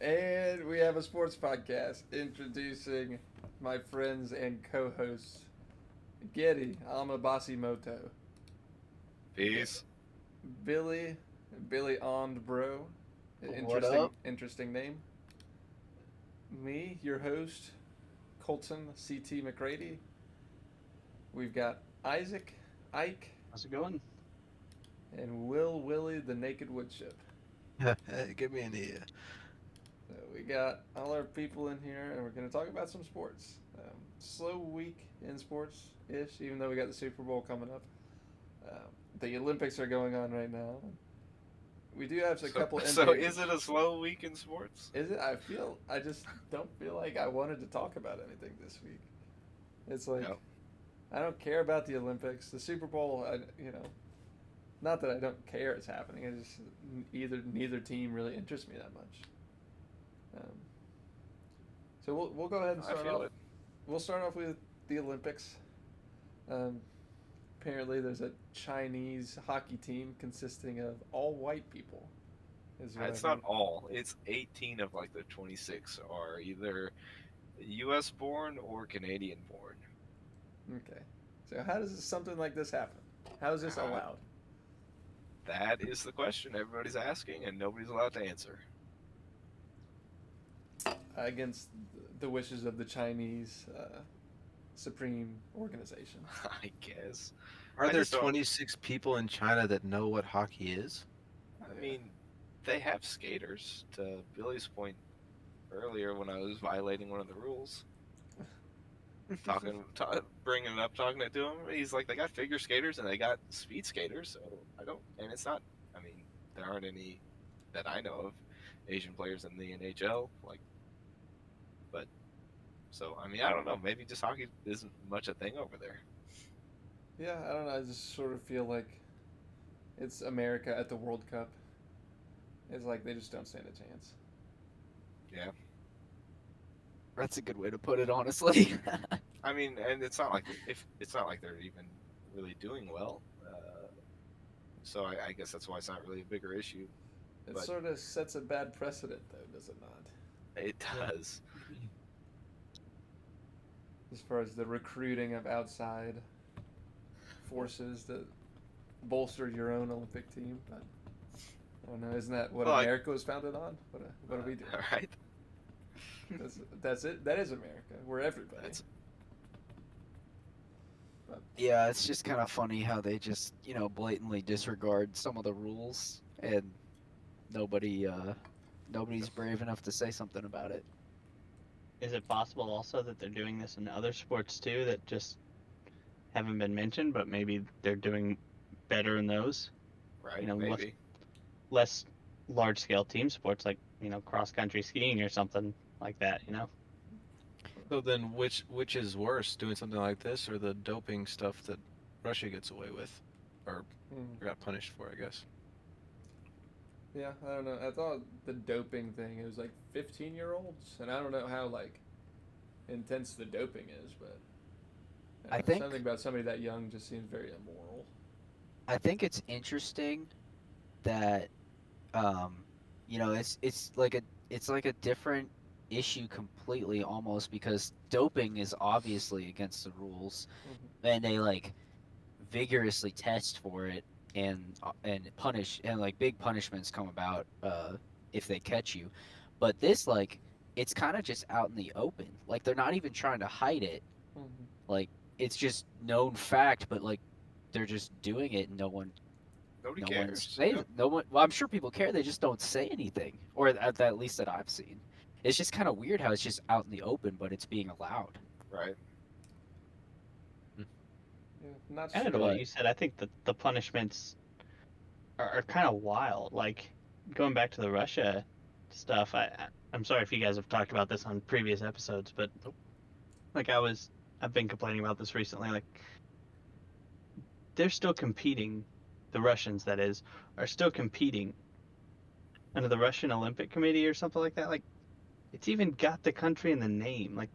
And we have a sports podcast introducing my friends and co-hosts Geddy Moto, Peace. Billy Billy Ond Bro, What up? interesting name. Me, your host, Colton CT McCready. We've got Isaac, Ike, How's it going? and Will Willie the Naked Woodchip. Hey, get me in here. So we got all our people in here, and we're going to talk about some sports. Slow week in sports ish, even though we got the Super Bowl coming up. Um, the Olympics are going on right now. We do have a couple. So is it a slow week in sports? Is it? I just don't feel like I wanted to talk about anything this week. It's like No. I don't care about the Olympics, the Super Bowl. Not that I don't care it's happening. I just neither team really interests me that much. Um, so we'll go ahead and I start feel off. it. We'll start off with the Olympics. Um, Apparently, there's a Chinese hockey team consisting of all white people. It's not all. It's 18 of like the 26 are either U.S. born or Canadian born. Okay. So how does something like this happen? How is this allowed? That is the question everybody's asking, and nobody's allowed to answer. Against the wishes of the Chinese Supreme Organization. I guess. Are I there just don't- 26 people in China that know what hockey is? I mean, they have skaters. To Billy's point earlier, when I was violating one of the rules, bringing it up, talking it to him, he's like, they got figure skaters and they got speed skaters. So I don't, and it's not. I mean, there aren't any that I know of Asian players in the NHL. But so I mean, I don't know. Maybe just hockey isn't much a thing over there. Yeah, I don't know. I just sort of feel like it's America at the World Cup. It's like they just don't stand a chance. Yeah. That's a good way to put it, honestly. I mean, and it's not like they're even really doing well. So I guess that's why it's not really a bigger issue. It But- sort of sets a bad precedent, though, does it not? It does. As far as the recruiting of outside forces to bolster your own Olympic team, but I don't know. Isn't that what Well, America was founded on? What do we do? All right. That's it. That is America. We're everybody. That's Yeah, it's just kind of funny how they just, blatantly disregard some of the rules, and nobody's brave enough to say something about it. Is it possible also that they're doing this in other sports too that just haven't been mentioned, but maybe they're doing better in those? right. You know, Maybe. Less large scale team sports like, cross country skiing or something like that, So then, which is worse, doing something like this or the doping stuff that Russia gets away with, or got punished for? I guess. Yeah, I don't know. I thought the doping thing, it was like 15-year-olds, and I don't know how like intense the doping is, but I think- something about somebody that young just seems very immoral. I think it's interesting that, it's like a different issue completely almost, because doping is obviously against the rules, and they like vigorously test for it and punish, and like big punishments come about if they catch you. But this, like, it's kind of just out in the open. Like, they're not even trying to hide it. Like, it's just known fact, but like they're just doing it, and Nobody no cares. one's saying, no one. Well, I'm sure people care. They just don't say anything, or at least that I've seen. It's just kind of weird how it's just out in the open, but it's being allowed. Right. Yeah, not Kind of sure. what you said. I think that the punishments are kind of wild. Like, going back to the Russia stuff, I'm sorry if you guys have talked about this on previous episodes, but like I've been complaining about this recently. Like, they're still competing. The Russians, that is, are still competing under the Russian Olympic Committee or something like that. Like, it's even got the country in the name. Like,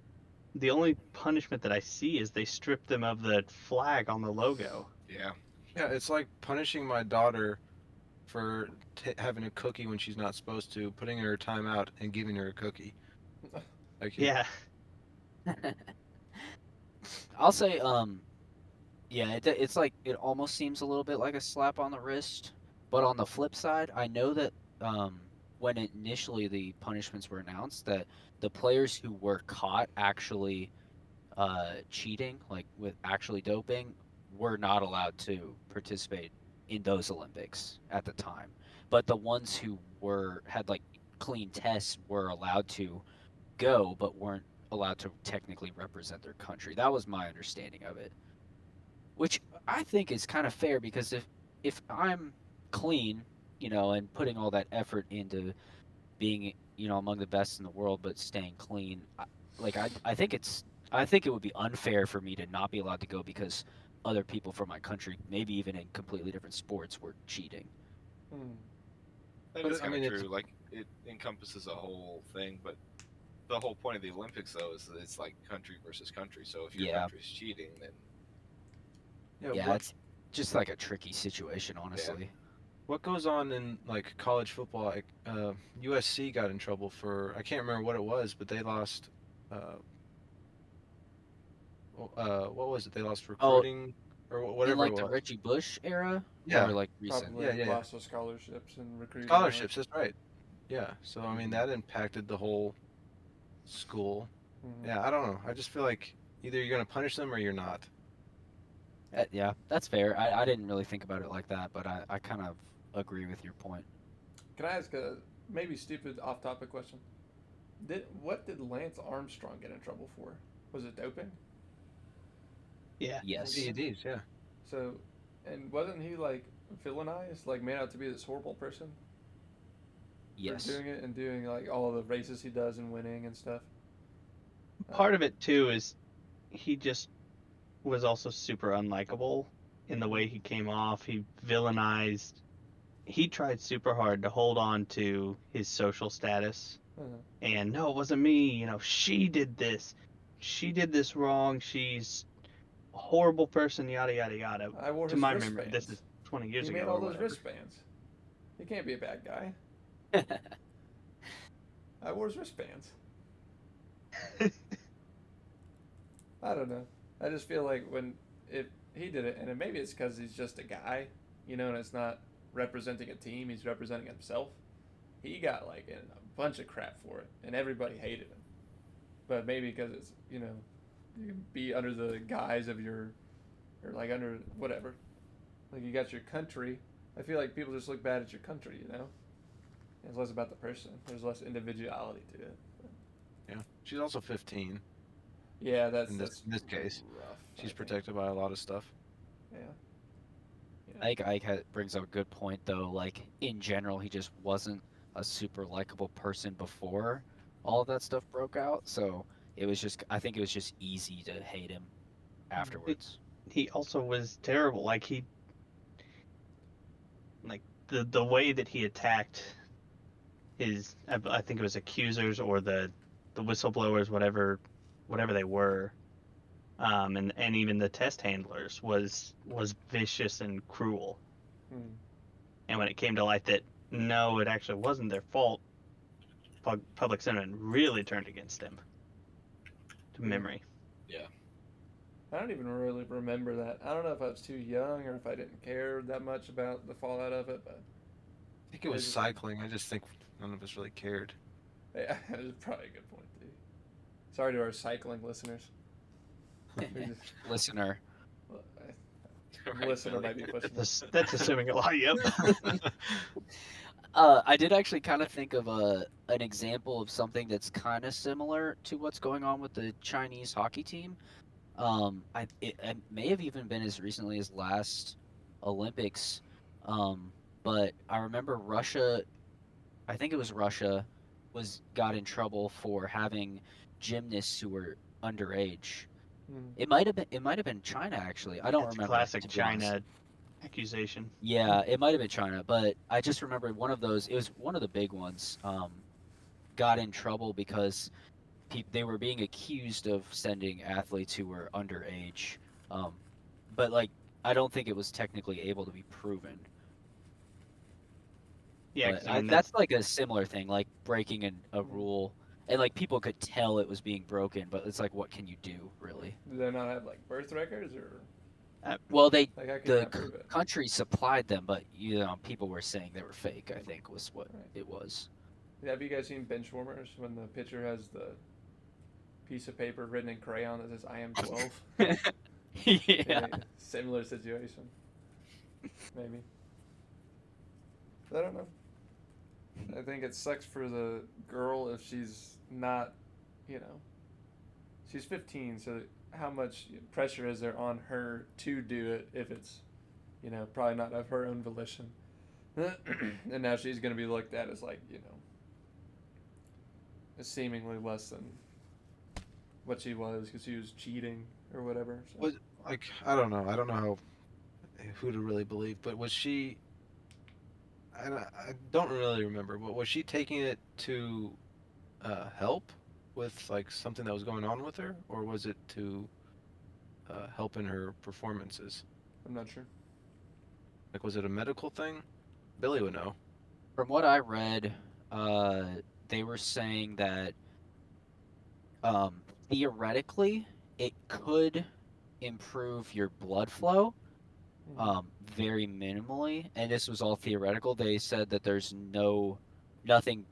the only punishment that I see is they stripped them of the flag on the logo. Yeah. Yeah, it's like punishing my daughter for having a cookie when she's not supposed to, putting her timeout and giving her a cookie. Like, Yeah. I'll say, yeah, it's like it almost seems a little bit like a slap on the wrist. But on the flip side, I know that when initially the punishments were announced, that the players who were caught actually cheating, like with actually doping, were not allowed to participate in those Olympics at the time. But the ones who had like clean tests were allowed to go, but weren't allowed to technically represent their country. That was my understanding of it, which I think is kind of fair because if I'm clean, and putting all that effort into being, among the best in the world, but staying clean, I think it would be unfair for me to not be allowed to go because other people from my country, maybe even in completely different sports, were cheating. That But, is I kind of mean, true. Like it encompasses a whole thing, but the whole point of the Olympics though is that it's like country versus country. So if your Yeah, country's cheating, then yeah, it's just like a tricky situation, honestly. What goes on in like college football? Like, USC got in trouble for, I can't remember what it was, but they lost. Uh, what was it? They lost Oh, recruiting or in whatever it like the was. Reggie Bush era, or Yeah, like recent. Probably yeah, yeah, yeah. lost of scholarships and recruiting. Scholarships. That's right. Yeah. So I mean that impacted the whole school. Yeah. I don't know. I just feel like either you're gonna punish them or you're not. Yeah, that's fair. I didn't really think about it like that, but I kind of agree with your point. Can I ask a maybe stupid off-topic question? What did Lance Armstrong get in trouble for? Was it doping? Yeah. Yes. PEDs. Yeah. So, and wasn't he like villainized, like made out to be this horrible person Yes. for doing it and doing like all of the races he does and winning and stuff? Part of it too is he just was also super unlikable in the way he came off. He villainized. He tried super hard to hold on to his social status. And no, it wasn't me. She did this. She did this wrong. She's a horrible person. Yada yada yada. I wore To his my memory, wristbands. this is 20 years He ago made or all those whatever. wristbands. He can't be a bad guy. I wore his wristbands. I don't know. I just feel like if he did it, and maybe it's because he's just a guy, and it's not representing a team, he's representing himself. He got like in a bunch of crap for it, and everybody hated him. But maybe because it's you can be under the guise of or like under whatever, like you got your country. I feel like people just look bad at your country, It's less about the person. There's less individuality to it. Yeah. She's also 15. Yeah, that's in this case. rough. She's protected by a lot of stuff. Yeah. Ike brings up a good point though. Like in general, he just wasn't a super likable person before all of that stuff broke out. So I think it was just easy to hate him afterwards. He also was terrible. Like the way that he attacked his, I think it was accusers or the whistleblowers, whatever they were, and even the test handlers was vicious and cruel. And when it came to light that no, it actually wasn't their fault, public sentiment really turned against him. To memory. Yeah. I don't even really remember that. I don't know if I was too young or if I didn't care that much about the fallout of it, but I think it was cycling. I just think none of us really cared. yeah, that is probably a good point too. Sorry to our cycling listeners. Listener. Listener might be pushing. That's assuming a lot. Yep. I did actually kind of think of an example of something that's kind of similar to what's going on with the Chinese hockey team. It may have even been as recently as last Olympics, but I remember Russia. I think it was Russia got in trouble for having gymnasts who were underage. It might have been China actually. I don't remember. Classic China accusation. Yeah, it might have been China, but I just remember one of those. It was one of the big ones. Got in trouble because they were being accused of sending athletes who were underage, but like I don't think it was technically able to be proven. Yeah, But 'cause I mean that's like a similar thing, like breaking a rule, and like people could tell it was being broken, but it's like, what can you do, really? Do they not have like birth records or Well, like how can you the not prove it? country supplied them, but people were saying they were fake. I think was what Right. it was. Have you guys seen bench warmers when the pitcher has the piece of paper written in crayon that says "I am 12"? Yeah. Similar situation. Maybe. I don't know. I think it sucks for the girl if she's not, you know, she's 15, so how much pressure is there on her to do it if it's, probably not of her own volition? And now she's going to be looked at as like, seemingly less than what she was because she was cheating or whatever. So. Was like I don't know. I don't know who to really believe, but was she? I don't really remember, but was she taking it to help with like something that was going on with her, or was it to help in her performances? I'm not sure. Like, was it a medical thing? Billy would know. From what I read, they were saying that theoretically it could improve your blood flow very minimally, and this was all theoretical. They said that there's nothing.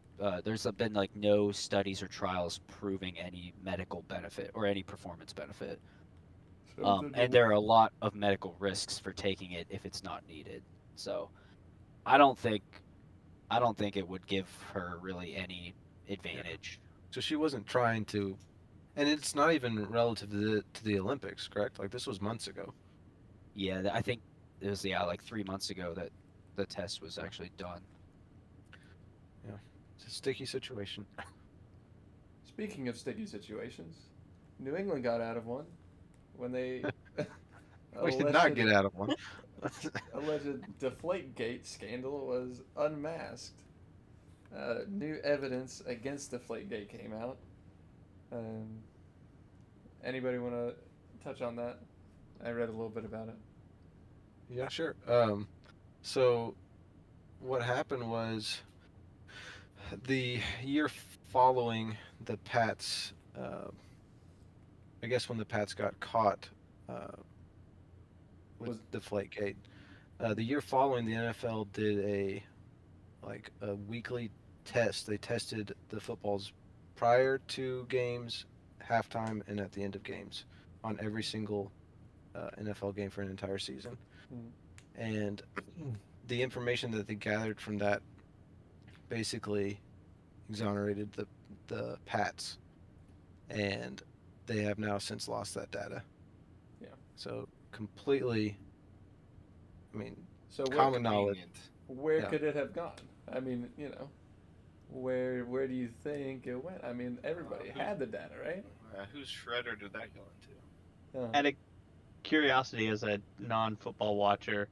There's been like no studies or trials proving any medical benefit or any performance benefit. And there are a lot of medical risks for taking it if it's not needed. So I don't think it would give her really any advantage. So she wasn't trying to, and it's not even relative to the Olympics, correct? Like this was months ago. Yeah, I think it was like 3 months ago that the test was actually done. Yeah, it's a sticky situation. Speaking of sticky situations, New England got out of one when they We did not get out of one. alleged Deflategate scandal was unmasked. New evidence against Deflategate came out. Anybody want to touch on that? I read a little bit about it. Yeah, sure. So what happened was the year following the Pats, I guess when the Pats got caught with Deflategate, the year following the NFL did a weekly test. They tested the footballs prior to games, halftime, and at the end of games on every single NFL game for an entire season. And the information that they gathered from that basically exonerated the Pats, and they have now since lost that data. Yeah. So completely, I mean, so common knowledge. Where could it have gone? I mean, where do you think it went? I mean, everybody had the data, right? Whose shredder did that go into? Out of curiosity, as a non-football watcher,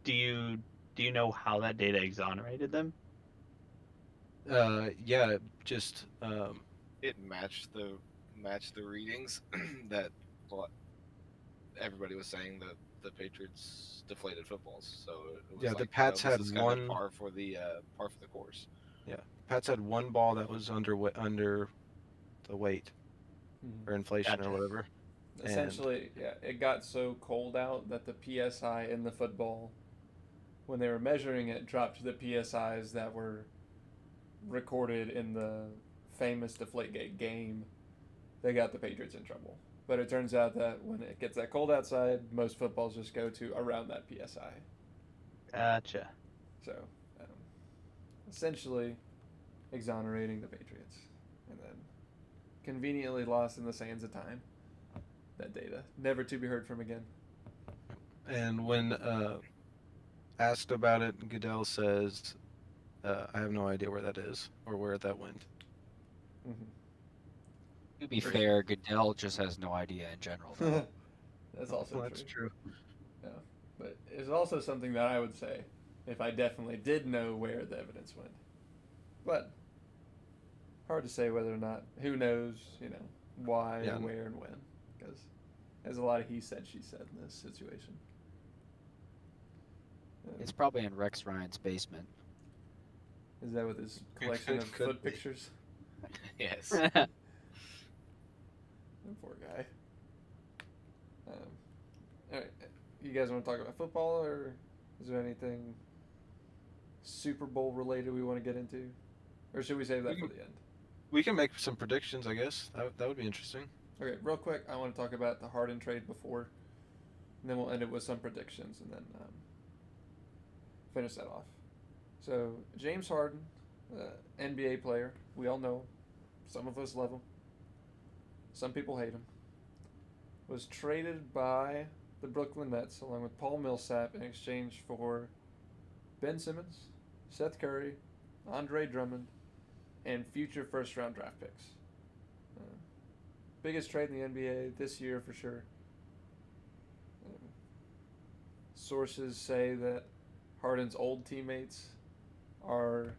do you know how that data exonerated them? Yeah, just it matched the readings that everybody was saying that the Patriots deflated footballs. So it was the Pats had one par for the course. Yeah, Pats had one ball that was under the weight or inflation or whatever. Essentially, it got so cold out that the PSI in the football, when they were measuring it, dropped to the PSIs that were recorded in the famous Deflategate game. They got the Patriots in trouble. But it turns out that when it gets that cold outside, most footballs just go to around that PSI. Gotcha. So, essentially, exonerating the Patriots. And then conveniently lost in the sands of time. That data. Never to be heard from again. And when asked about it, Goodell says, I have no idea where that is or where that went. Mm-hmm. To be fair, Goodell just has no idea in general. That's also That's true. Yeah. But it's also something that I would say if I definitely did know where the evidence went. But hard to say whether or not. Who knows, why, where, and when. Because there's a lot of he said, she said in this situation. It's probably in Rex Ryan's basement. Is that with his collection of Could foot be. pictures? Yes. That poor guy. All right, you guys want to talk about football, or is there anything Super Bowl related we want to get into, or should we save that for the end? We can make some predictions, I guess. That would be interesting. Okay, real quick, I want to talk about the Harden trade before, and then we'll end it with some predictions, and then finish that off. So James Harden, NBA player, we all know him. Some of us love him. Some people hate him. Was traded by the Brooklyn Nets along with Paul Millsap in exchange for Ben Simmons, Seth Curry, Andre Drummond, and future first-round draft picks. Biggest trade in the NBA this year for sure. Sources say that Harden's old teammates are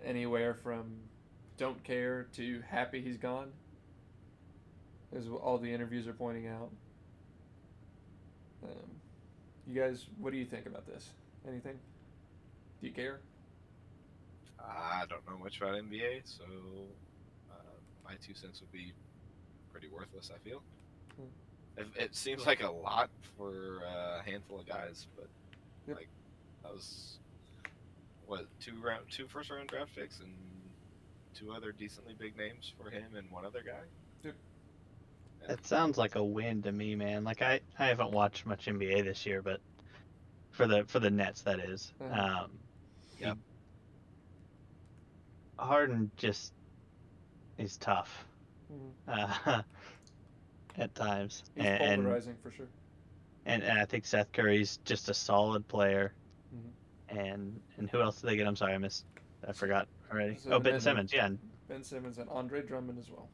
anywhere from don't care to happy he's gone, as all the interviews are pointing out. You guys, what do you think about this? Anything? Do you care? I don't know much about NBA, so my 2 cents would be pretty worthless, I feel. It seems like a lot for a handful of guys, but like that was what two first round draft picks and 2 other decently big names for him and 1 other guy. Yep. Yeah. That sounds like a win to me, man. Like I haven't watched much NBA this year, but for the Nets, that is. Yep. Harden just is tough at times, He's and polarizing for sure. and I think Seth Curry's just a solid player. Mhm. And who else did they get? I'm sorry, I forgot already. So Oh, the Ben Nets- Simmons, yeah. Ben Simmons and Andre Drummond as well.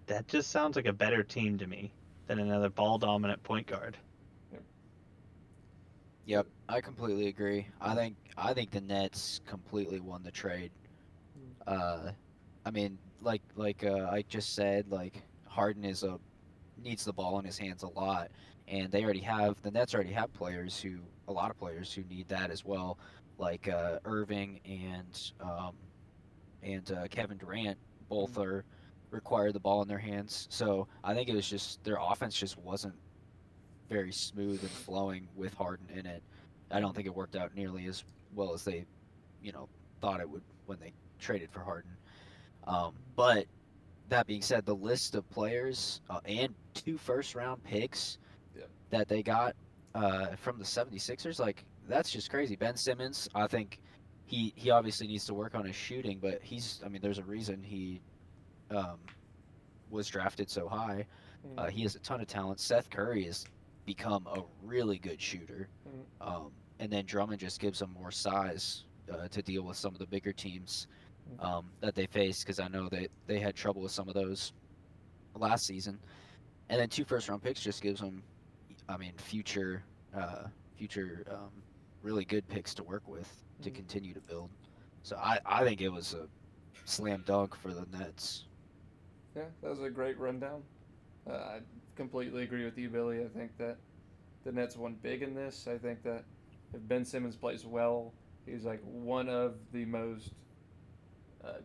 That just sounds like a better team to me than another ball dominant point guard. Yep, I completely agree. I think the Nets completely won the trade. I mean, like I just said, like Harden needs the ball in his hands a lot, and the Nets already have a lot of players who need that as well, like Irving and Kevin Durant both are require the ball in their hands. So I think it was just their offense just wasn't very smooth and flowing with Harden in it. I don't think it worked out nearly as well as they, thought it would when they traded for Harden. But that being said, the list of players and 2 first-round picks Yep. that they got from the 76ers, like that's just crazy. Ben Simmons, I think he obviously needs to work on his shooting, but there's a reason he was drafted so high. He has a ton of talent. Seth Curry has become a really good shooter. And then Drummond just gives him more size to deal with some of the bigger teams that they faced, because I know they had trouble with some of those last season. And then 2 first-round picks just gives them, future really good picks to work with to continue to build. So I think it was a slam dunk for the Nets. Yeah, that was a great rundown. I completely agree with you, Billy. I think that the Nets won big in this. I think that if Ben Simmons plays well, he's like one of the most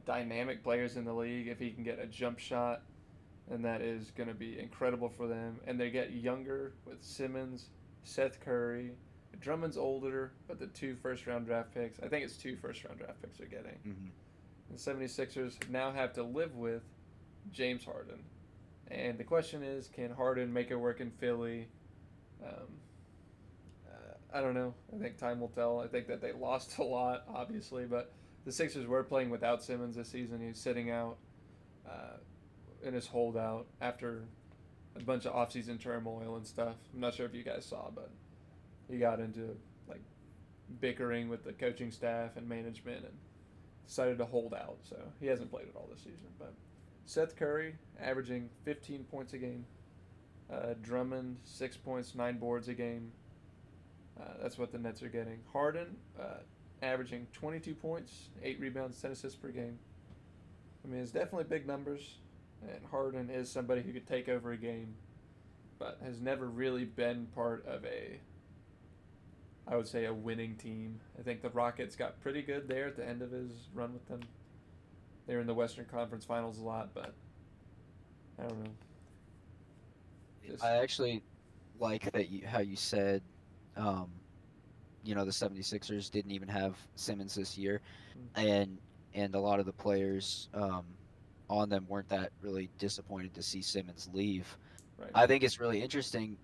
dynamic players in the league. If he can get a jump shot, and that is going to be incredible for them. And they get younger with Simmons, Seth Curry. Drummond's older, but the 2 first-round draft picks, I think it's 2 first-round draft picks they're getting. The 76ers now have to live with James Harden. And the question is, can Harden make it work in Philly? I don't know. I think time will tell. I think that they lost a lot, obviously, but the Sixers were playing without Simmons this season. He's sitting out in his holdout after a bunch of offseason turmoil and stuff. I'm not sure if you guys saw, but he got into like bickering with the coaching staff and management and decided to hold out. So he hasn't played at all this season. But Seth Curry averaging 15 points a game. Drummond 6 points, 9 boards a game. That's what the Nets are getting. Harden averaging 22 points, 8 rebounds, 10 assists per game. It's definitely big numbers, and Harden is somebody who could take over a game, but has never really been part of I would say, a winning team. I think the Rockets got pretty good there at the end of his run with them. They were in the Western Conference Finals a lot, but I don't know. Just, I actually like that how you said, um, the 76ers didn't even have Simmons this year, and a lot of the players on them weren't that really disappointed to see Simmons leave. right. I think it's really interesting.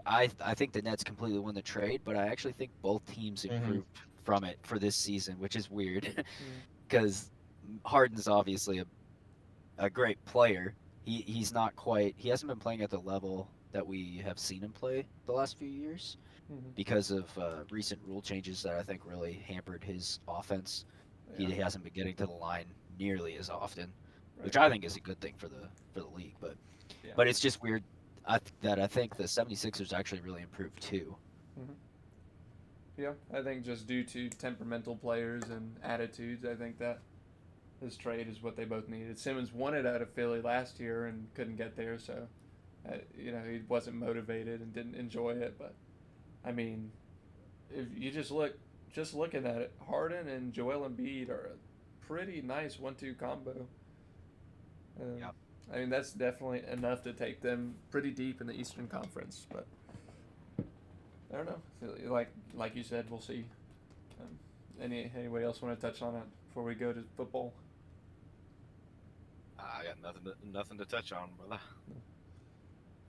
I think the Nets completely won the trade, but I actually think both teams improved from it for this season, which is weird because Harden's obviously a great player. He's not quite. He hasn't been playing at the level that we have seen him play the last few years because of recent rule changes that I think really hampered his offense. Yeah. He hasn't been getting to the line nearly as often, Right. which I think is a good thing for the league. Yeah. But it's just weird that I think the 76ers actually really improved too. Yeah, I think just due to temperamental players and attitudes, I think that his trade is what they both needed. Simmons wanted out of Philly last year and couldn't get there, so he wasn't motivated and didn't enjoy it. But I mean, if you just looking at it, Harden and Joel Embiid are a pretty nice 1-2 combo. Yep. I mean, that's definitely enough to take them pretty deep in the Eastern Conference. But I don't know. Like you said, we'll see. Anybody else want to touch on it before we go to football? I got nothing to touch on, brother.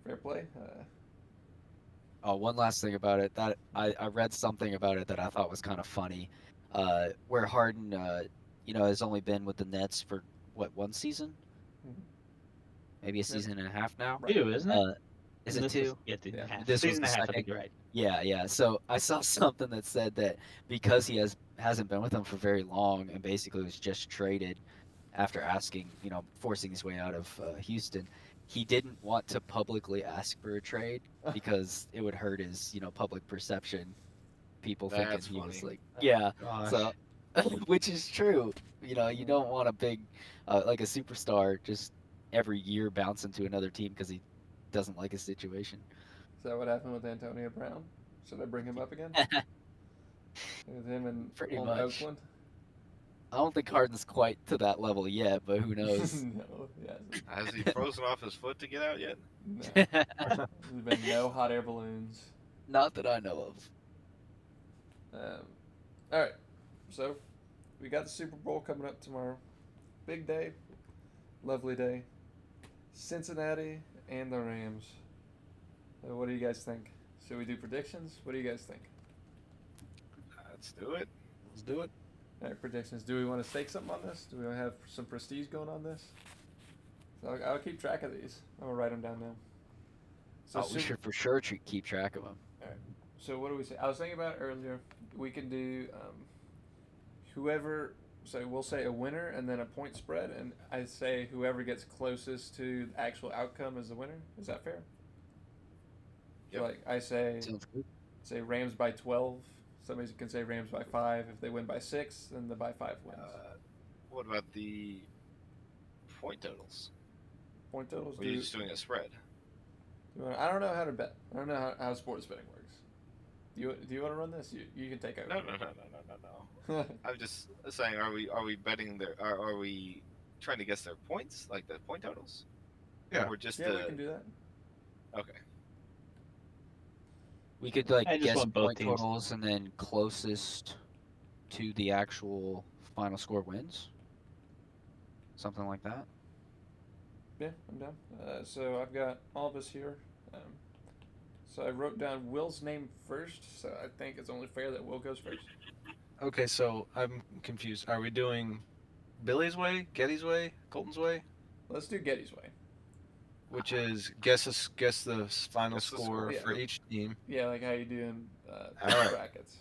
Fair play. Oh, one last thing about it. That I read something about it that I thought was kind of funny, where Harden, has only been with the Nets for one season, maybe a season and a half now. Right. 2, isn't it? Is And it this is- 2? Yeah, 2.5. This was Season the and a half. I second. think you're right. Yeah. So I saw something that said that because he hasn't been with them for very long and basically was just traded after forcing his way out of Houston, he didn't want to publicly ask for a trade because it would hurt his, public perception. People That's thinking he was funny. yeah. Gosh. So, which is true. You don't want a big, like a superstar just every year bounce into another team because he doesn't like his situation. Is that what happened with Antonio Brown? Should I bring him up again? With him and Pretty old much. Oakland? I don't think Harden's quite to that level yet, but who knows? No, yes. Has he frozen off his foot to get out yet? No. There's been no hot air balloons. Not that I know of. All right, so we got the Super Bowl coming up tomorrow. Big day, lovely day. Cincinnati and the Rams. What do you guys think? Should we do predictions? What do you guys think? Let's do it. Let's do it. All right, predictions. Do we want to stake something on this? Do we want to have some prestige going on this? So I'll keep track of these. I'm gonna write them down now. So We should for sure keep track of them. So what do we say? I was thinking about it earlier. We can do whoever. So we'll say a winner and then a point spread, and I say whoever gets closest to the actual outcome is the winner. Is that fair? Yep. So like I say, Sounds good. say Rams by 12. Somebody can say Rams by 5. If they win by 6, then the by 5 wins. What about the point totals? Point totals. Or are you just doing a spread? I don't know how to bet. I don't know how sports betting works. Do you want to run this? You can take over. No. I'm just saying, are we betting are we trying to guess their points, like the point totals? Yeah. We Or can do that. Okay. We could I just guess want both point teams. totals and then closest to the actual final score wins. Something like that. Yeah, I'm down. So I've got all of us here. So I wrote down Will's name first, so I think it's only fair that Will goes first. Okay, so I'm confused. Are we doing Billy's way, Geddy's way, Colton's way? Let's do Geddy's way. Which is guess the final Guess the score score, yeah. for each team. Yeah, like how you do in Alright. brackets.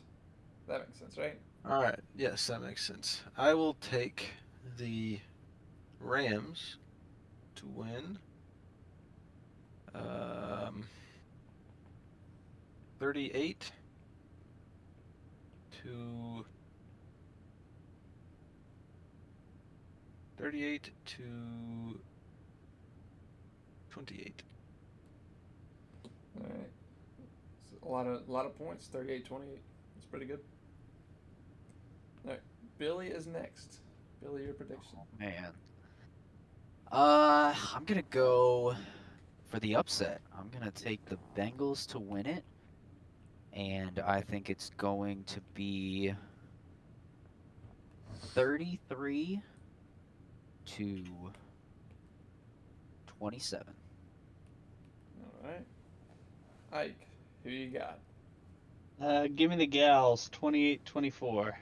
That makes sense, right? All right. Yes, that makes sense. I will take the Rams to win. 38 to 28. All right. So a lot of points. 38-28. That's pretty good. All right, Billy is next. Billy, your prediction. Man. I'm gonna go for the upset. I'm gonna take the Bengals to win it, and I think it's going to be 33 to 27. All right, Ike, who you got? Give me the gals, 28-24.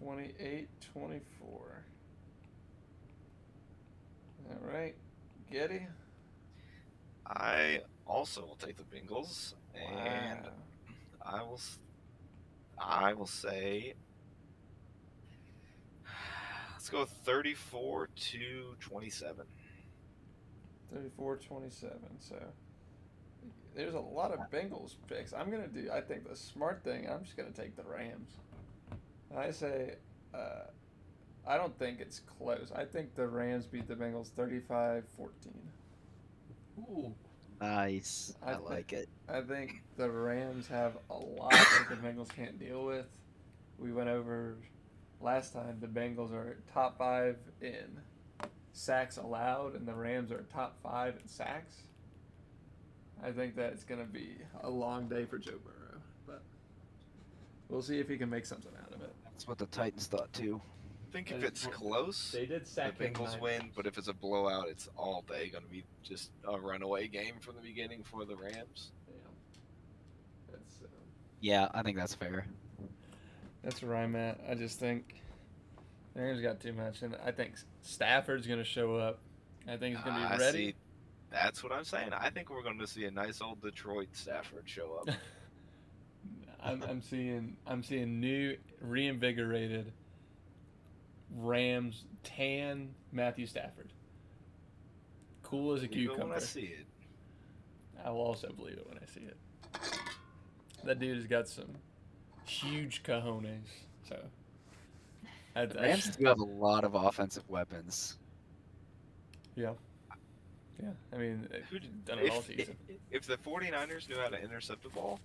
28-24. All right, Geddy. I also will take the Bengals, and Wow. I will say, let's go 34 to 27. 34-27. So there's a lot of Bengals picks. I think the smart thing, I'm just gonna take the Rams. I say, I don't think it's close. I think the Rams beat the Bengals 35-14. Ooh. Nice. I thi- like it. I think the Rams have a lot that the Bengals can't deal with. We went over last time. The Bengals are top 5 in sacks allowed, and the Rams are top 5 in sacks. I think that it's going to be a long day for Joe Burrow, but we'll see if he can make something out of it. That's what the Titans thought too. I think if it's close, They did the sack him Bengals 9 win, times. but if it's a blowout, it's all day going to be just a runaway game from the beginning for the Rams. Yeah. Yeah, I think that's fair. That's where I'm at. I just think the Rams got too much, and I think Stafford's going to show up. I think he's going to be ready. See, that's what I'm saying. I think we're going to see a nice old Detroit Stafford show up. I'm seeing new, reinvigorated Rams tan Matthew Stafford. Cool as a Believe it cucumber. when I see it. I will also believe it when I see it. That dude has got some huge cojones. So The Rams do have a lot of offensive weapons. yeah. I mean, done it all season. If the 49ers knew how to intercept the ball,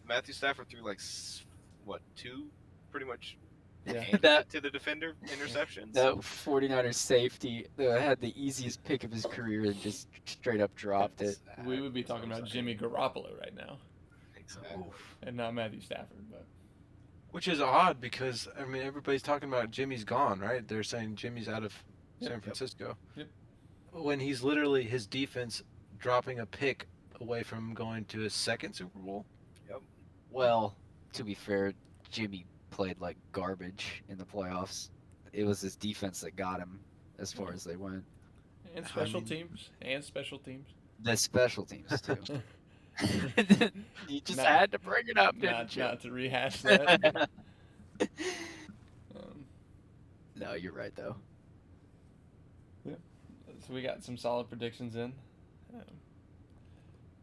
Matthew Stafford threw like, what, 2 pretty much Yeah. handed to the defender interceptions? The 49ers safety had the easiest pick of his career and just straight up dropped it. We would be talking about Jimmy Garoppolo right now, Exactly. and not Matthew Stafford. But Which is odd because I mean everybody's talking about Jimmy's gone, right? They're saying Jimmy's out of San Francisco. Yep. When he's literally his defense dropping a pick away from going to his second Super Bowl. Yep. Well, to be fair, Jimmy played like garbage in the playoffs. It was his defense that got him as far as they went. and special teams. The special teams too. You just Not- had to bring it up, didn't you? Not to rehash that. No, you're right though. So we got some solid predictions in.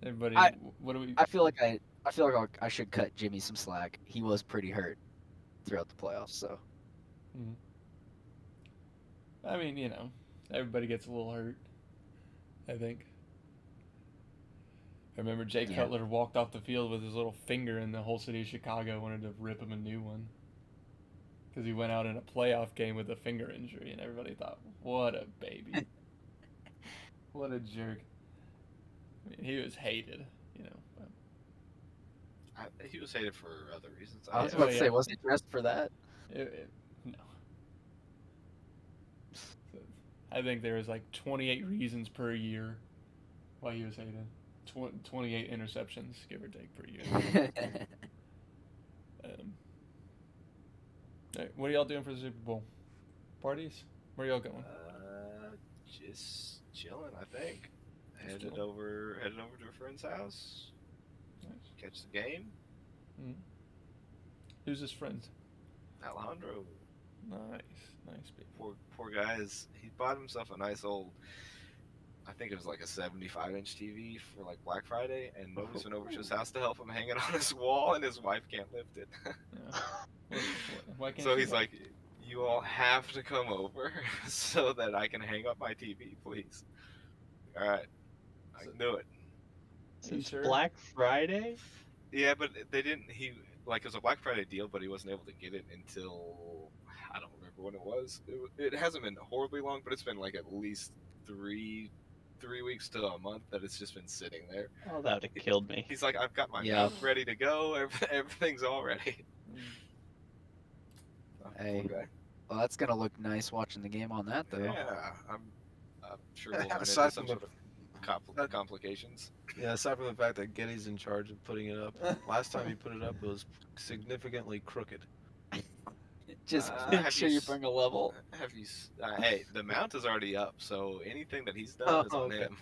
Everybody, what do we? I feel like I should cut Jimmy some slack. He was pretty hurt throughout the playoffs, so. I mean, everybody gets a little hurt. I think. I remember Jay Cutler walked off the field with his little finger, and the whole city of Chicago wanted to rip him a new one. Because he went out in a playoff game with a finger injury, and everybody thought, what a baby. What a jerk. I mean, he was hated, But He was hated for other reasons. I was about to say, was he dressed for that? No. I think there was like 28 reasons per year why he was hated. 28 interceptions, give or take, per year. Right, what are y'all doing for the Super Bowl? Parties? Where are y'all going? Just chilling, I think. Headed chilling. over to a friend's house. Nice. Catch the game. Who's his friend? Alejandro. Nice people. Poor guy he bought himself a nice old, I think it was like a 75-inch TV for like Black Friday, and nobody's been over to his house to help him hang it on his wall, and his wife can't lift it. Yeah. Why can't So you he's like, you all have to come over so that I can hang up my TV, please. All right, I can do it. Since sure? Black Friday? Yeah, but they didn't. It was a Black Friday deal, but he wasn't able to get it until I don't remember when it was. It hasn't been horribly long, but it's been like at least three weeks to a month that it's just been sitting there. Oh, that would have killed me. He's like, I've got my Yeah. mount ready to go. Everything's all ready. Mm. Oh, Hey. poor guy. Well, that's gonna look nice watching the game on that, though. Yeah, I'm sure we'll run into Aside some from sort of complications. Yeah, aside from the fact that Geddy's in charge of putting it up. Last time he put it up, it was significantly crooked. Just Have make sure you you s- bring a level. Hey, the mount is already up, so anything that he's done Oh, is on okay. him.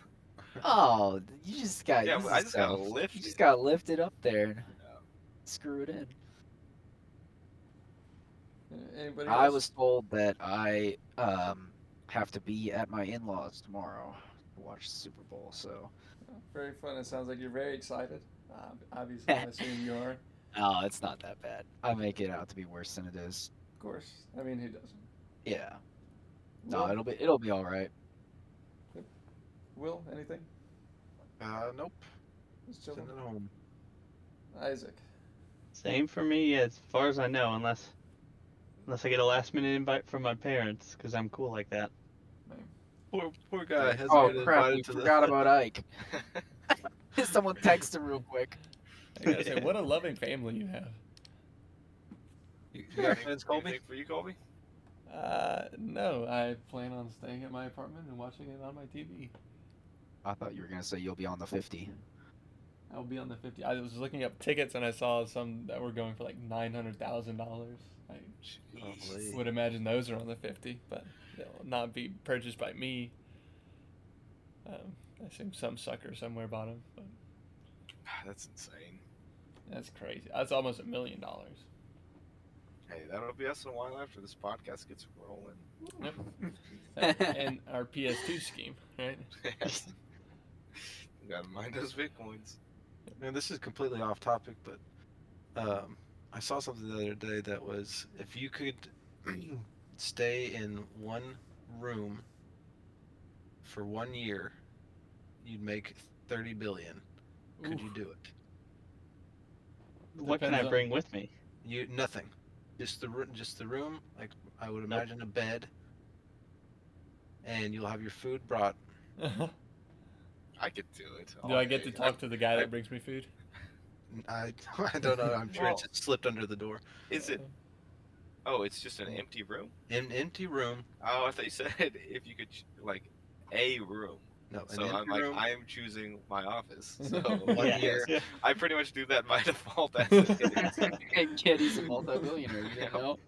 Oh, you just got. Yeah, you I just gotta gotta- lift You just it. gotta lift it up there and Yeah. screw it in. Anybody I else? was told that I have to be at my in-laws tomorrow to watch the Super Bowl. So Very fun. It sounds like you're very excited. Obviously, I assume you are. no, it's not that bad. I make it out to be worse than it is. Of course. I mean, who doesn't? Yeah. No, Will? it'll be all right. Will, anything? Nope. Just Sitting chilling. at home. Isaac. Same for me, as far as I know, unless I get a last minute invite from my parents, because I'm cool like that. Poor guy hasn't Oh been crap! invited We to forgot about Ike. Someone text him real quick. I gotta say, what a loving family you have. You got plans, Colby? Anything for you, Colby? No, I plan on staying at my apartment and watching it on my TV. I thought you were gonna say you'll be on the 50. I'll be on the 50. I was looking up tickets and I saw some that were going for like $900,000. I Jeez. would imagine those are on the 50, but they'll not be purchased by me. I assume some sucker somewhere bought them. But That's insane. that's crazy. That's almost $1 million. Hey, that'll be us in a while after this podcast gets rolling. And our PS2 scheme, right? You gotta mind those bitcoins. And this is completely off topic, but I saw something the other day that was if you could stay in one room for 1 year, you'd make 30 billion. Could you Oof. do it? What can Depends I on- bring with me? You nothing. Just the room. Like I would Nope. imagine a bed, and you'll have your food brought. I could do it. Do I get to talk to the guy I- that brings me food? I don't know. I'm sure Well- it's just slipped under the door. Is it? Oh, it's just an empty room. An empty room. Oh, I thought you said if you could like a room. No, an So empty I'm like, room. I am choosing my office. So 1 Yeah. year. yes, I pretty much do that by default. As it is. And Geddy's a multi-billionaire. You didn't Yeah. know?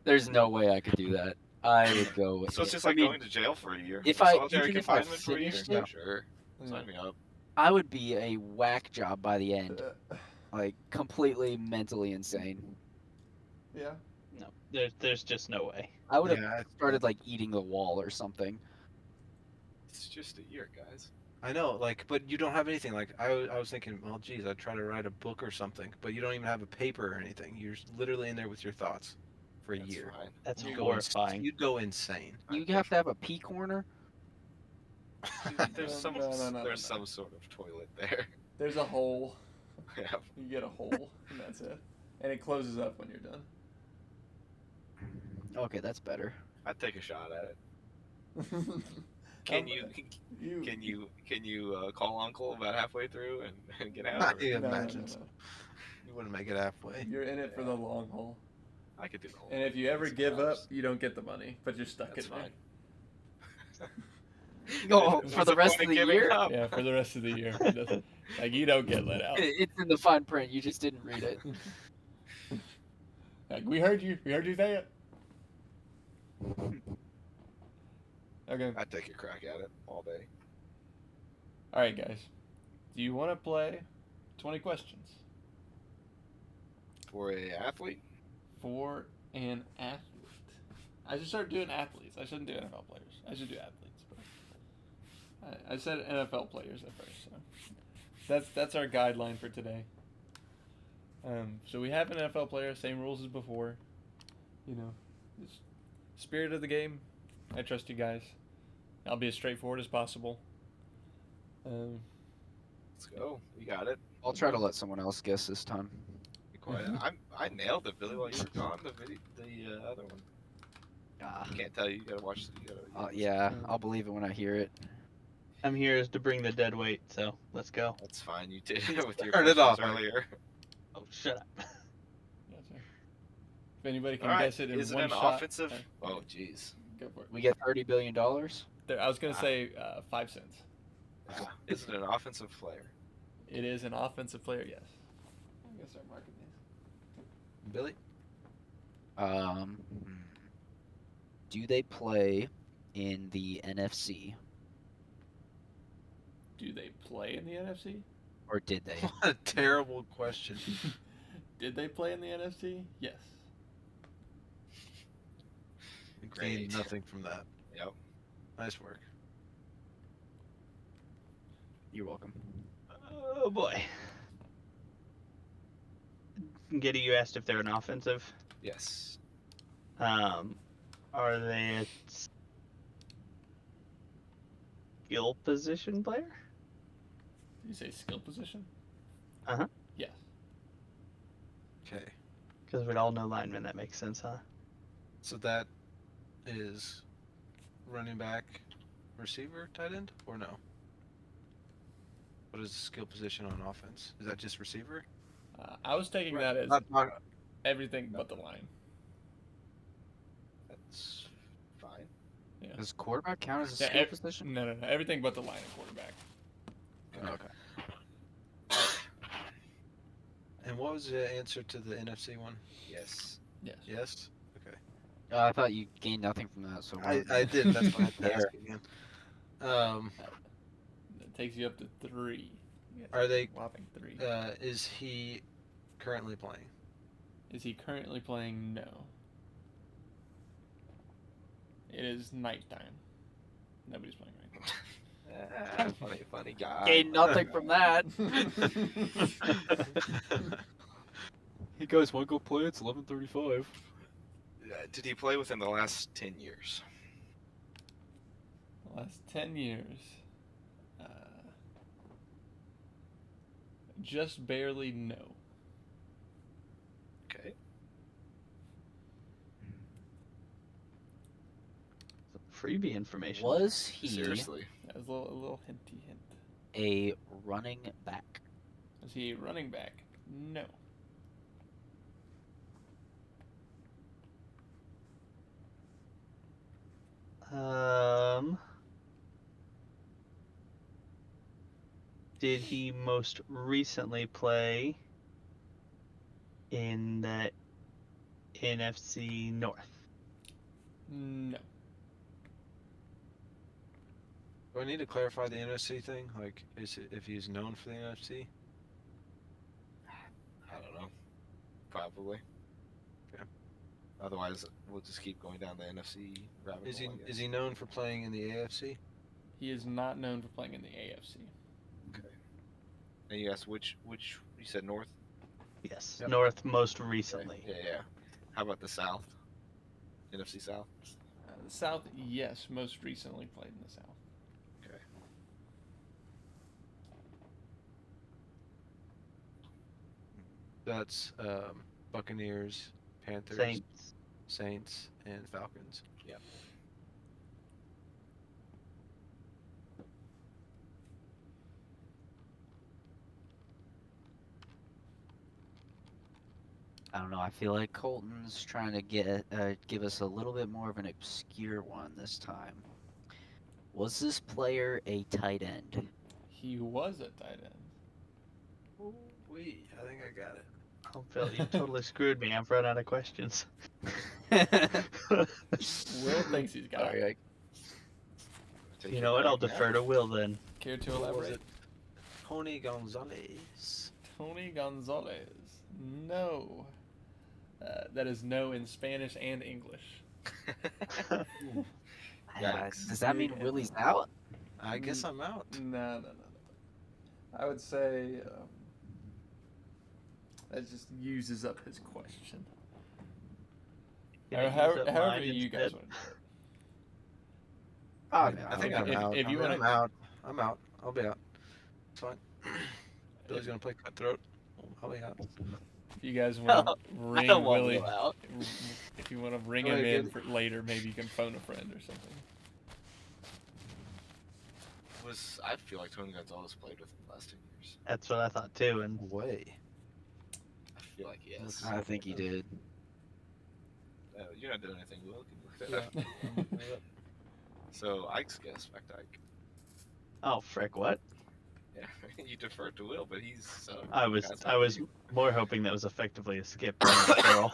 There's no way I could do that. I would go with So it's it. just I like mean, going to jail for a year. if I- Solitary even if I confinement for a year. finished it- Sure, sign me up. I would be a whack job by the end. Like, completely mentally insane. Yeah. No, there's just no way. I would have Yeah, started, like, eating the wall or something. It's just a year, guys. I know, like, but you don't have anything. Like, I was thinking, well, geez, I'd try to write a book or something, but you don't even have a paper or anything. You're just literally in there with your thoughts for a That's year. fine. That's You'd horrifying. You'd go insane. You have to have a pee corner? There's some No. some sort of toilet there. There's a hole. Yeah. You get a hole, and that's it. And it closes up when you're done. Okay, that's better. I'd take a shot at it. Can you call Uncle about halfway through and get out? I Or- imagine so. You wouldn't make it halfway. You're in it for the long haul. I could do the whole. And if you ever give up, you don't get the money, but you're stuck That's in there. fine. Oh, What's for the rest point of the giving year? up? Yeah, for the rest of the year. It doesn't- Like, you don't get let out. It's in the fine print. You just didn't read it. Like, we heard you say it. Okay. I'd take a crack at it all day. All right, guys. Do you want to play 20 questions For a athlete, for an athlete? I should start doing athletes. I shouldn't do NFL players. I should do athletes. But I said NFL players at first. So that's our guideline for today. So we have an NFL player, same rules as before. You know, it's spirit of the game. I trust you guys. I'll be as straightforward as possible. Let's go. We got it. I'll try to let someone else guess this time. Be quiet. I nailed it, Billy, while you were gone. The other one. Ah, I can't tell you. You gotta watch. You gotta yeah, I'll believe it when I hear it. I'm here is to bring the dead weight, so let's go. That's fine. You did with your Turn it questions off, Mike. earlier. Oh, shut up. Gotcha. If anybody can All right. guess it in Is it one an shot, offensive? Oh, jeez. go for it. We get $30 billion. There, I was gonna say 5 cents. Is it an offensive player? It is an offensive player, yes. I'm gonna start marking these. Billy? Do they play in the NFC, Do they play in the NFC? or did they? What a terrible question. Did they play in the NFC? Yes. You Great. gained nothing from that. Yep. Nice work. You're welcome. Oh, boy. Geddy, you asked if they're an offensive. Yes. Are they a skill position player? Did you say skill position? Uh-huh. Yes. Okay. Because we'd all know linemen. That makes sense, huh? So that is running back, receiver, tight end, or no? What is the skill position on offense? Is that just receiver? I was taking that as Not- everything but the line. That's fine. Does quarterback count as a Yeah, skill position? No. Everything but the line and quarterback. Okay. And what was the answer to the NFC one? Yes. Yes. Yes? Okay. I thought you gained nothing from that, so I did. That's why I had to ask again. That takes you up to 3. Yes, Are they- whopping 3? Is he currently playing? Is he currently playing? No. It is nighttime. Nobody's playing right now. Funny guy. gained nothing from that. Hey guys, want to go play? It's 11:35. Did he play within the last 10 years? The last 10 years. Just barely no. Okay. Freebie information. Was he Seriously. That was a little hinty hint. a running back? Is he a running back? No. Did he most recently play in the NFC North? No. Do I need to clarify the NFC thing? Like, is it if he's known for the NFC? I don't know. Probably. Okay. Otherwise, we'll just keep going down the NFC rabbit Is he hole, I guess. is he known for playing in the AFC? He is not known for playing in the AFC. Okay. And you asked which you said North? Yes, Yep. North most recently. Yeah. How about the South? NFC South? The South, yes, most recently played in the South. Okay. That's Buccaneers, Panthers, Saints. Saints, and Falcons. Yep. I don't know. I feel like Colton's trying to give us a little bit more of an obscure one this time. Was this player a tight end? He was a tight end. Wait, I think I got it. Oh, Phil, you totally screwed me. I've run out of questions. Will thinks he's got it. Sorry, You know what? I'll defer to Will then. Care to What was elaborate? it? Tony Gonzalez. Tony Gonzalez. No. That is no in Spanish and English. Yikes. Does that mean Willie's out? I guess I'm out. No. I would say that just uses up his question. Can Or I use up however mine you guys instead? want to do it. I think if- I'm out. if you I'm wanna- out. I'm out. I'll be out. It's fine. Billy's gonna play cutthroat. Oh, yeah. If you guys want to I ring don't want Willie, Will out. if you want to ring Go him ahead, in Geddy. for later, maybe you can phone a friend or something. I feel like Tony Gonzalez played with him the last 2 years. That's what I thought too. And Way. I feel like yes. I think he did. You're not doing anything, Will. Can you look that up? So Ike's guess, fact Ike. oh frick, what? Yeah, you deferred to Will, but he's. I was that's I on was you. more hoping that was effectively a skip than a deferral.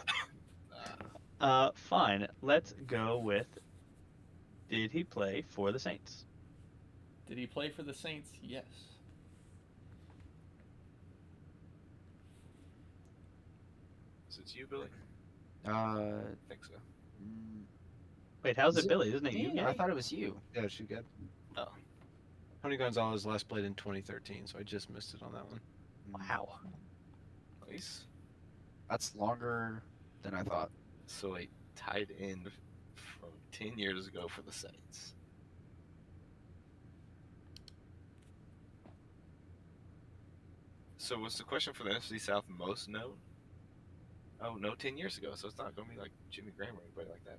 Uh, Fine. Let's go with. Did he play for the Saints? Did he play for the Saints? Yes. is it you, Billy? Uh, I think so. mm, Wait, how's Is it it Billy? Isn't it you, I Geddy? thought it was you. Yeah, she got. Oh. Tony Gonzalez last played in 2013, so I just missed it on that one. Wow. Nice. That's longer than I thought. So a tight end from 10 years ago for the Saints. So was the question for the NFC South most known? Oh no, 10 years ago. So it's not going to be like Jimmy Graham or anybody like that.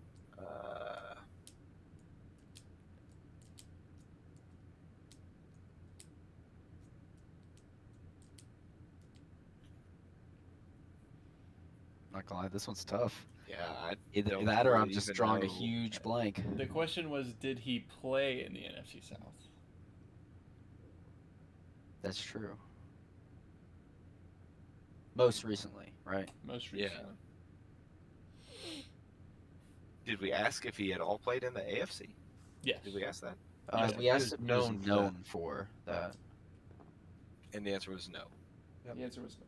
Not gonna lie, this one's tough. Yeah, I Either don't that or I'm really just even drawing a know. huge blank. The question was, did he play in the NFC South? That's true. Most recently, right? Most Yeah. recently. Did we ask if he had all played in the AFC? Yes. Did we ask that? Yeah, We he asked was if he was known for known for that. And the answer was no. Yep. The answer was no.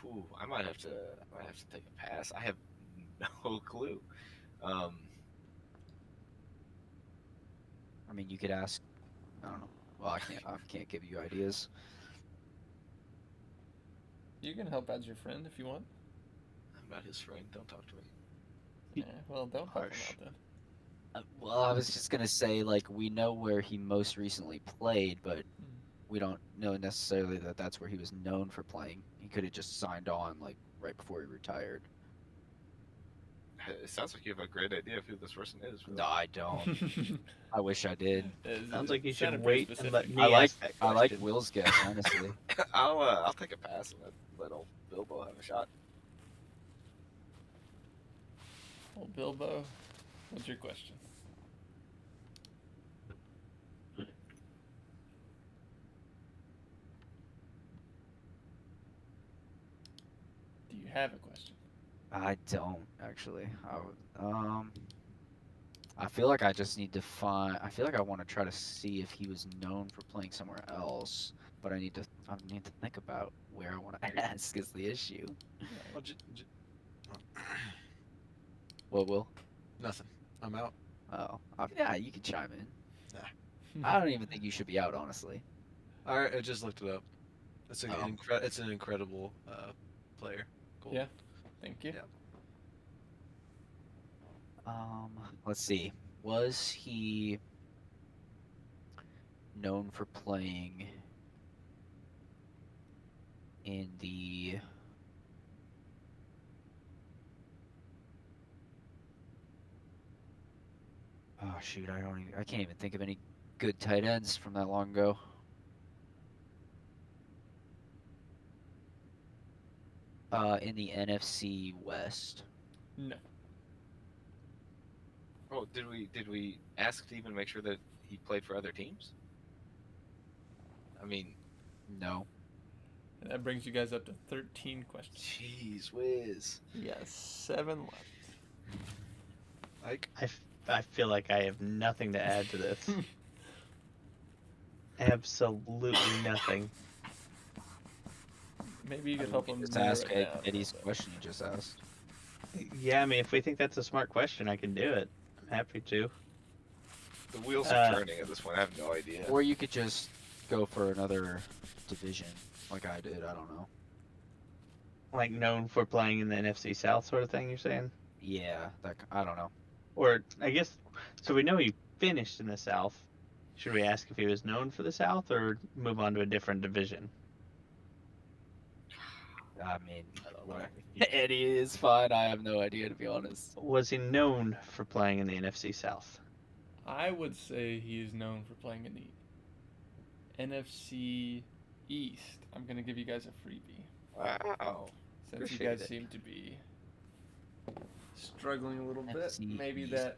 Whew, I might have to take a pass. I have no clue. I mean, you could ask. I don't know. Well, I can't give you ideas. You can help as your friend if you want. I'm not his friend. Don't talk to me. Yeah, well, don't help him Harsh. out then. Well, I was just gonna say, like, we know where he most recently played, but we don't know necessarily that that's where he was known for playing. He could have just signed on, like, right before he retired. It sounds like you have a great idea of who this person is. Really. No, I don't. I wish I did. Sounds like you sounded should pretty wait and let specific. me I like ask that I like question. Will's guess, honestly. I'll take a pass and let old Bilbo have a shot. Well, Bilbo, what's your question? Do you have a question? I don't actually. I feel like I just need to find. I feel like I want to try to see if he was known for playing somewhere else, but I need to think about where I want to ask is the issue. Well, What will? nothing. I'm out. Oh, yeah, you can chime in. Nah. I don't even think you should be out, honestly. All right, I just looked it up. It's Oh. it's an incredible player. Colton. Yeah. Thank you. Yeah. Let's see. Was he known for playing in the Oh shoot, I can't even think of any good tight ends from that long ago. In the NFC West. No. Oh, did we ask to even make sure that he played for other teams? I mean, No. And that brings you guys up to 13 questions. jeez whiz. Yes, 7 left. Ike. I feel like I have nothing to add to this. Absolutely nothing. Maybe you could help him Just narrow ask it down. Eddie's question you just asked. Yeah, I mean, if we think that's a smart question, I can do it. I'm happy to. The wheels are turning at this point. I have no idea. Or you could just go for another division, like I did. I don't know. Like, known for playing in the NFC South sort of thing, you're saying? Yeah, I don't know. Or, I guess, so we know he finished in the South, should we ask if he was known for the South or move on to a different division? I mean, I don't know. whatever. Eddie is fine. I have no idea, to be honest. Was he known for playing in the NFC South? I would say he is known for playing in the NFC East. I'm going to give you guys a freebie. Wow. Since you Appreciate guys it. seem to be struggling a little bit, NFC maybe East. that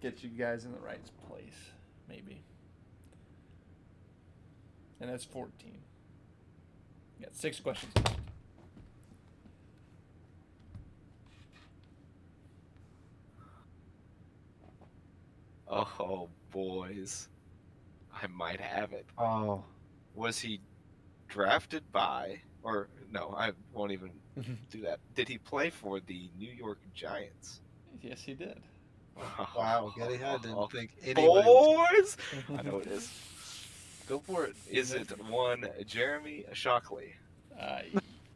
gets you guys in the right place. Maybe. And that's 14. You got 6 questions left. Oh, boys. I might have it. Oh, Was he drafted by, or no, I won't even do that. Did he play for the New York Giants? Yes, he did. Wow, Geddy, I didn't think anybody would- Boys! I know it is. Go for it. Is it one Jeremy Shockley?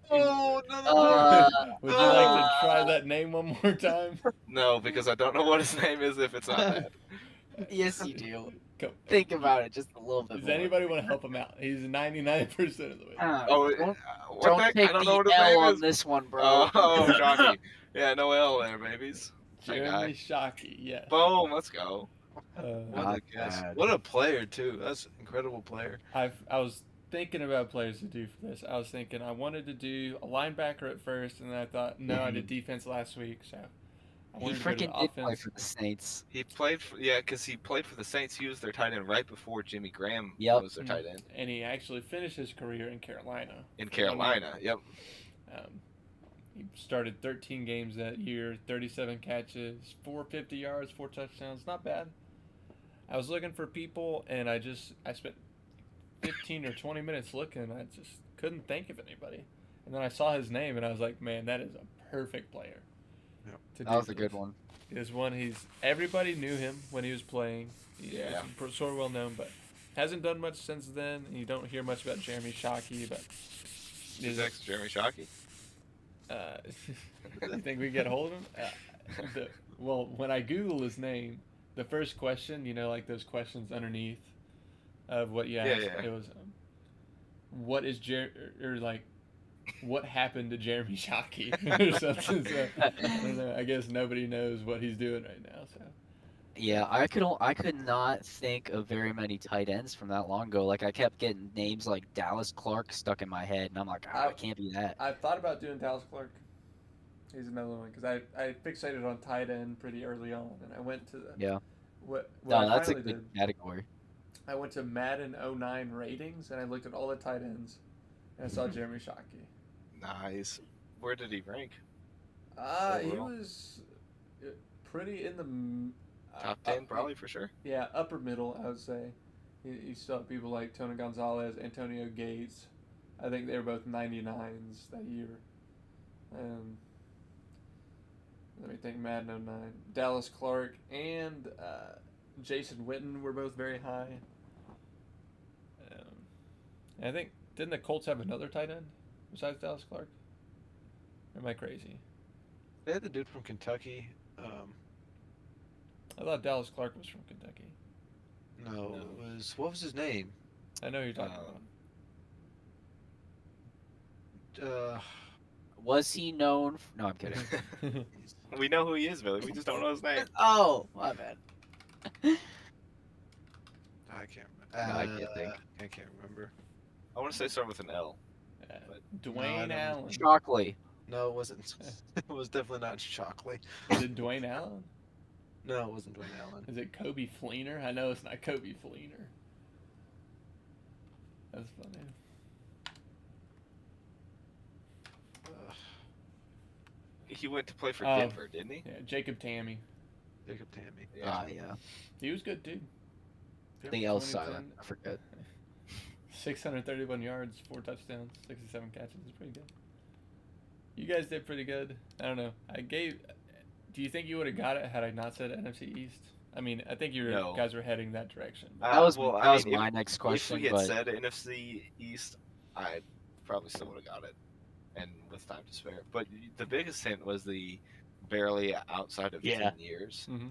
Oh, no, Would you like to try that name one more time? No, because I don't know what his name is if it's not that. yes, you do. Go. Think about it just a little bit Does more. anybody want to help him out? He's 99% of the way. Oh, don't what don't the heck? take I don't the know what his L name on is. this one, bro. Oh, Shockey. Yeah, no L there, babies. Jeremy Shockey, yes. Boom, let's go. What a Not guess. bad. What a player, too. That's an incredible player. I was thinking about players to do for this. I was thinking I wanted to do a linebacker at first, and then I thought, no, I did defense last week, so I He wanted to go to freaking the did play offense. for the Saints. He played for, because he played for the Saints. He was their tight end right before Jimmy Graham Yep. was their tight end And he actually finished his career in Carolina. in for 1 year. Carolina. Yep. He started 13 games that year, 37 catches, 450 yards, 4 touchdowns. Not bad. I was looking for people, and I spent 15 or 20 minutes looking. I just couldn't think of anybody. And then I saw his name, and I was like, man, that is a perfect player. Yep. to That do was a good this. one. Is one everybody knew him when he was playing. He Yeah. was sort of well known, but hasn't done much since then. And you don't hear much about Jeremy Shockey, but His ex Jeremy Shockey. you think we get a hold of him? Well, when I Google his name, the first question, like those questions underneath of what you asked, Yeah. it was, what is what happened to Jeremy Shockey or something. So, I don't know. I guess nobody knows what he's doing right now. So. Yeah, I could not think of very many tight ends from that long ago. Like I kept getting names like Dallas Clark stuck in my head, and I'm like, it can't be that. I thought about doing Dallas Clark. He's another one because I fixated on tight end pretty early on, and I went to the what No, I that's a finally good did. category. I went to Madden 09 ratings, and I looked at all the tight ends, and I saw Jeremy Shockey. Nice. Where did he rank? He Overall? was pretty in the Top 10, probably for sure. Yeah, upper middle, I would say. You saw people like Tony Gonzalez, Antonio Gates. I think they were both 99s that year. Let me think, Madden 09. Dallas Clark and Jason Witten were both very high. I think, didn't the Colts have another tight end besides Dallas Clark? Or am I crazy? They had the dude from Kentucky. I thought Dallas Clark was from Kentucky. No, it was, what was his name? I know who you're talking about. Was he known? No, I'm kidding. We know who he is, Billy. We just don't know his name. Oh, my bad. I can't remember. No, I can't think. I can't remember. I want to say start with an L. Dwayne No, Allen. Shockley. No, it wasn't. It was definitely not Shockley. Is it Dwayne Allen? No, it wasn't Dwayne Allen. Is it Kobe Fleener? I know it's not Kobe Fleener. That's funny. He went to play for Denver, didn't he? Yeah, Jacob Tammy. Jacob Tammy. Yeah. He was good too. The L 2010, silent. I forget. 631 yards, 4 touchdowns, 67 catches. Is pretty good. You guys did pretty good. I don't know. Do you think you would have got it had I not said NFC East? I mean, I think you No. guys were heading that direction. That was I mean, my next question. If we had but said NFC East, I probably still would have got it, and with time to spare. But the biggest hint was the barely outside of Yeah. 10 years. Mm-hmm.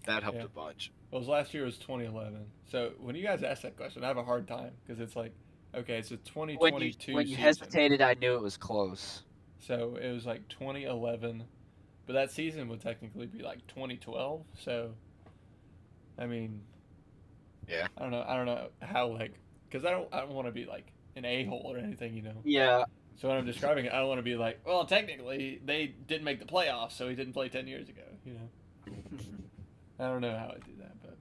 That helped Yeah. a bunch. Well, last year was 2011. So when you guys ask that question, I have a hard time because it's like, okay, it's a 2022 When you season. hesitated, I knew it was close. So it was like 2011, but that season would technically be like 2012. So, I mean, Yeah. I don't know how like, because I don't want to be like an a-hole or anything, you know. Yeah. So when I'm describing it, I don't want to be like, well, technically they didn't make the playoffs, so he didn't play 10 years ago, you know. I don't know how I do that, but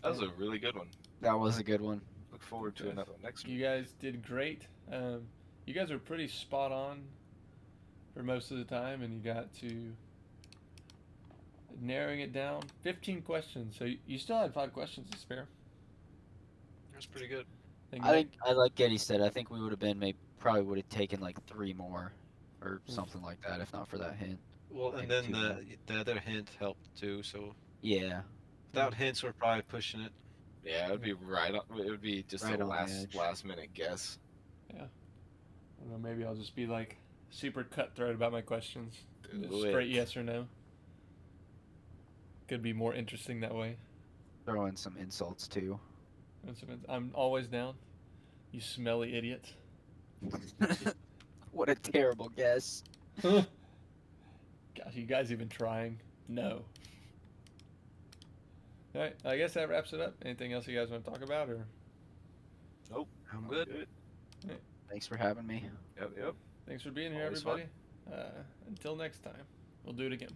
That was a really good one. That was a good one. Look forward to another one next week. you guys did great. You guys were pretty spot on for most of the time, and you got to narrowing it down 15 questions. So you still had 5 questions to spare. That's pretty good. I think I like Geddy said. I think we would have been probably would have taken like 3 more or something like that if not for that hint. Well, and Maybe then two the other hint helped too. So Yeah. without hints, we're probably pushing it. Yeah, it would be right. It would be just Right a on the edge. last minute guess. I don't know, maybe I'll just be like super cutthroat about my questions. Do Just it. straight yes or no. Could be more interesting that way. Throw in some insults too. I'm always down. You smelly idiot. What a terrible guess. Gosh, you guys even trying? No. All right, I guess that wraps it up. Anything else you guys want to talk about, or Nope. I'm good. Thanks for having me. Yep. thanks for being here, Always fun. everybody. Until next time, we'll do it again.